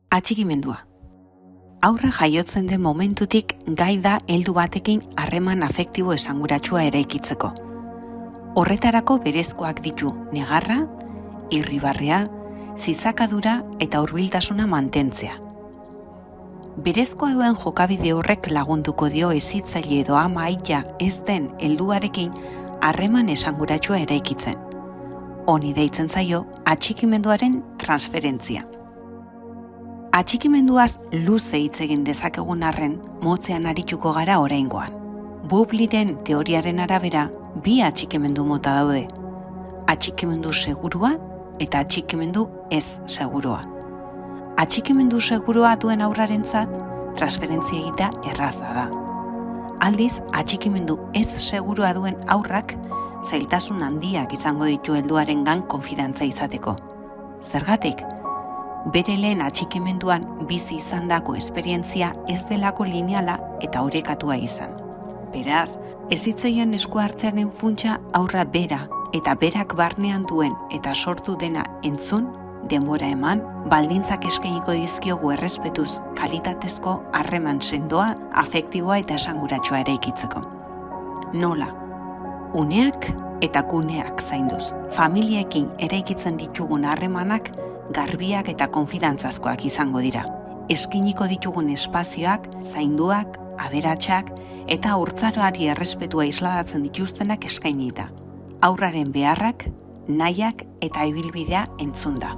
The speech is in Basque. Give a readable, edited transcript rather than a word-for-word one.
Atxikimendua. Aurra jaiotzen den momentutik gai da heldu batekin harreman afektibo esanguratsua eraikitzeko. Horretarako berezkoak ditu negarra, irribarrea, zizakadura eta hurbiltasuna mantentzea. Berezkoa duen jokabide horrek lagunduko dio hezitzaile edo ama aita ez den helduarekin harreman esanguratsua eraikitzen. Honi deitzen zaio atxikimenduaren transferentzia. Atxikimenduaz luze hitz egin dezakegun arren, motzean arituko gara oraingoan. Bubliren teoriaren arabera, bi atxikimendu mota daude. Atxikimendu segurua eta atxikimendu ez segurua. Atxikimendu segurua duen aurrarentzat, transferentzia egitea erraza da. Aldiz, atxikimendu ez segurua duen aurrak, zailtasun handiak izango ditu helduarengan konfidantza izateko. Zergatik? Bere lehen atxikimenduan bizi izandako esperientzia ez delako lineala eta orekatua izan. Beraz, hezitzaileen esku hartzearen funtsa aurra bera eta berak barnean duen eta sortu dena entzun, denbora eman, baldintzak eskainiko dizkiogu errespetuz kalitatezko harreman sendoa, afektiboa eta esanguratsua eraikitzeko. Nola? Uneak eta guneak zainduz. Familiekin eraikitzen ditugun harremanak garbiak eta konfidantzazkoak izango dira. Eskiniko ditugun espazioak, zainduak, aberatsak eta haurtzaroari errespetua isladatzen dituztenak eskainita. Haurraren beharrak, nahiak eta ibilbidea entzunda.